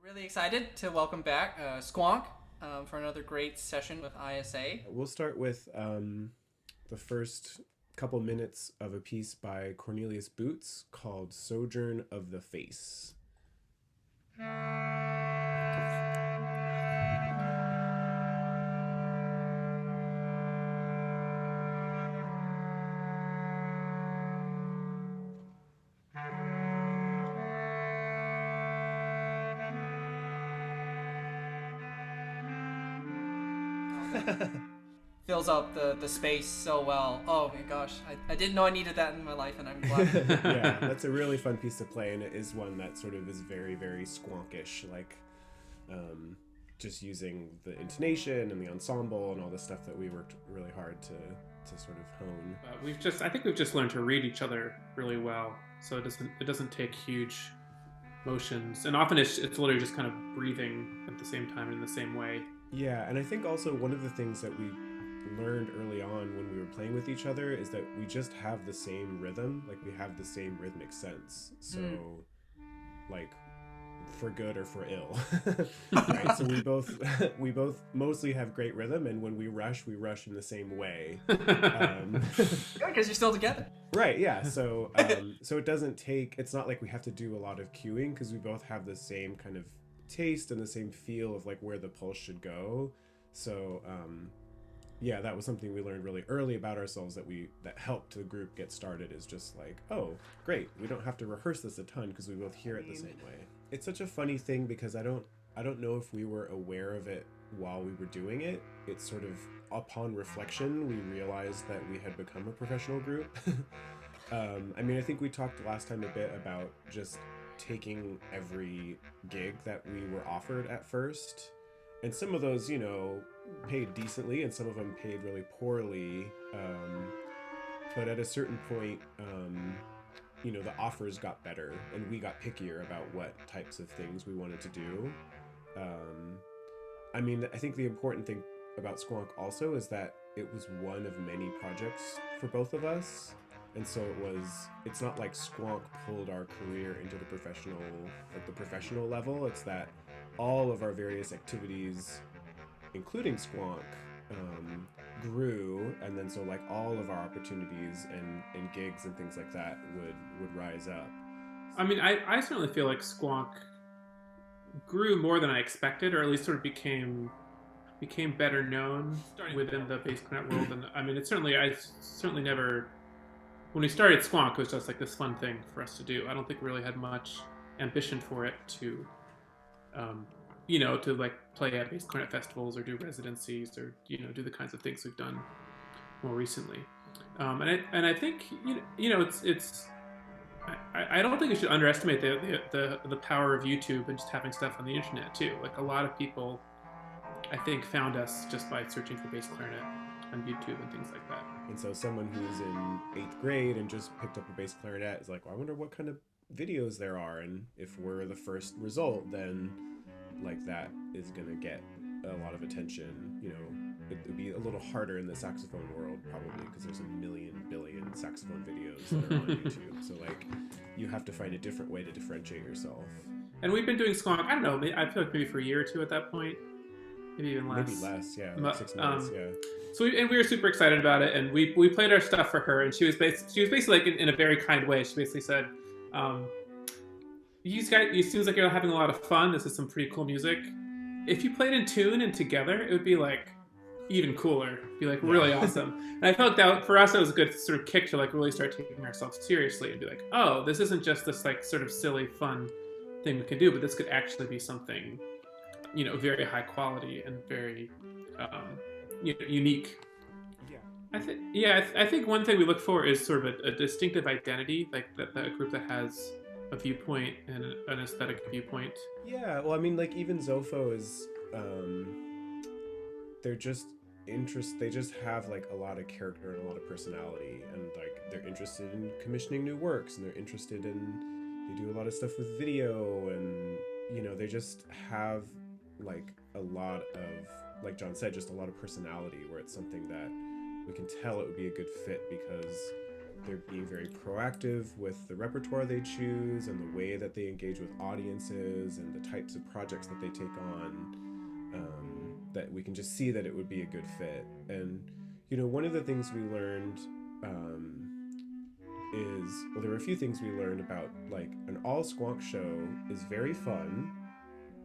Really excited to welcome back Sqwonk for another great session with ISA. We'll start with the first couple minutes of a piece by Cornelius Boots called Sojourn of the Face. Fills up the space so well. Oh my gosh, I didn't know I needed that in my life, and I'm glad. Yeah, that's a really fun piece to play, and it is one that sort of is very, very Sqwonkish, like just using the intonation and the ensemble and all the stuff that we worked really hard to sort of hone. I think we've just learned to read each other really well, so it doesn't take huge motions, and often it's literally just kind of breathing at the same time in the same way. Yeah, and I think also one of the things that we learned early on when we were playing with each other is that we just have the same rhythm, like we have the same rhythmic sense. So like for good or for ill. Right? So we both mostly have great rhythm, and when we rush in the same way. Because you're still together. Right, yeah. So so it's not like we have to do a lot of cueing because we both have the same kind of taste and the same feel of like where the pulse should go. So yeah, that was something we learned really early about ourselves that helped the group get started, is just like, oh great, we don't have to rehearse this a ton because we both hear it the same way. It's such a funny thing because I don't know if we were aware of it while we were doing it. It's sort of upon reflection we realized that we had become a professional group. I mean, I think we talked last time a bit about just taking every gig that we were offered at first, and some of those, you know, paid decently and some of them paid really poorly, but at a certain point, you know, the offers got better and we got pickier about what types of things we wanted to do. I mean, I think the important thing about Sqwonk also is that it was one of many projects for both of us. And so it's not like Sqwonk pulled our career into the professional level. It's that all of our various activities, including Sqwonk, grew, and then so like all of our opportunities and gigs and things like that would rise up. I mean, I certainly feel like Sqwonk grew more than I expected, or at least sort of became better known within the bass clarinet world. And I mean, I certainly never, when we started Sqwonk, it was just like this fun thing for us to do. I don't think we really had much ambition for it to, you know, to like play at bass clarinet festivals or do residencies or, you know, do the kinds of things we've done more recently. And I think you know it's I don't think we should underestimate the power of YouTube and just having stuff on the internet too. Like a lot of people, I think, found us just by searching for bass clarinet on YouTube and things like that. And so someone who's in 8th grade and just picked up a bass clarinet is like, well, I wonder what kind of videos there are, and if we're the first result, then like that is gonna get a lot of attention. You know, it would be a little harder in the saxophone world probably because there's a billion saxophone videos that are on YouTube. So like you have to find a different way to differentiate yourself. And we've been doing Sqwonk, I don't know, I feel like maybe for a year or two at that point, maybe even less. Maybe less, yeah, like 6 months, yeah. So we were super excited about it, and we played our stuff for her, and she was basically like in a very kind way. She basically said, "You guys, it seems like you're having a lot of fun. This is some pretty cool music. If you played in tune and together, it would be like even cooler. It'd be like really awesome." And I felt that for us, it was a good sort of kick to like really start taking ourselves seriously and be like, "Oh, this isn't just this like sort of silly fun thing we can do, but this could actually be something, you know, very high quality and very you know, unique." I think one thing we look for is sort of a distinctive identity, like that group that has a viewpoint and an aesthetic viewpoint. Yeah, well, I mean, like even Zofo is, they're just they just have like a lot of character and a lot of personality, and like they're interested in commissioning new works, and they do a lot of stuff with video, and you know, they just have like a lot of, like John said, just a lot of personality, where it's something that we can tell it would be a good fit because they're being very proactive with the repertoire they choose and the way that they engage with audiences and the types of projects that they take on, that we can just see that it would be a good fit. And, you know, one of the things we learned is, well, there were a few things we learned about, like, an all Sqwonk show is very fun,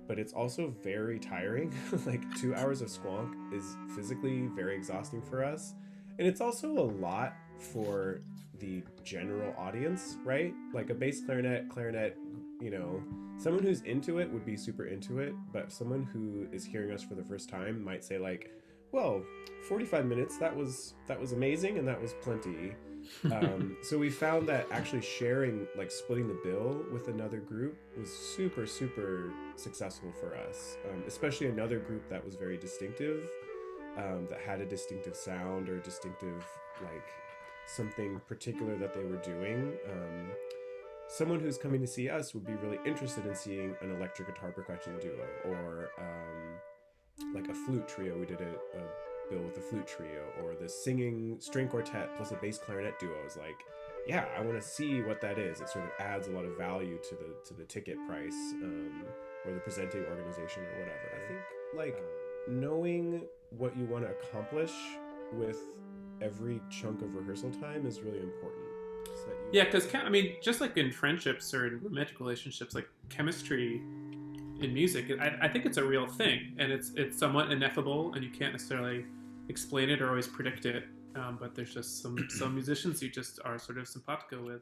but it's also very tiring. Like 2 hours of Sqwonk is physically very exhausting for us. And it's also a lot for the general audience, right? Like a bass clarinet, you know, someone who's into it would be super into it, but someone who is hearing us for the first time might say like, well, 45 minutes, that was amazing, and that was plenty. So we found that actually sharing, like splitting the bill with another group was super, super successful for us, especially another group that was very distinctive, that had a distinctive sound or distinctive, like something particular that they were doing. Someone who's coming to see us would be really interested in seeing an electric guitar percussion duo, or like a flute trio. We did a bill with a flute trio, or the singing string quartet plus a bass clarinet duo. Is like, yeah, I want to see what that is. It sort of adds a lot of value to the ticket price, or the presenting organization or whatever. I think like knowing what you want to accomplish with every chunk of rehearsal time is really important. So that Yeah, because I mean, just like in friendships or in romantic relationships, like chemistry in music, I think it's a real thing, and it's somewhat ineffable, and you can't necessarily explain it or always predict it. But there's just some musicians you just are sort of simpatico with.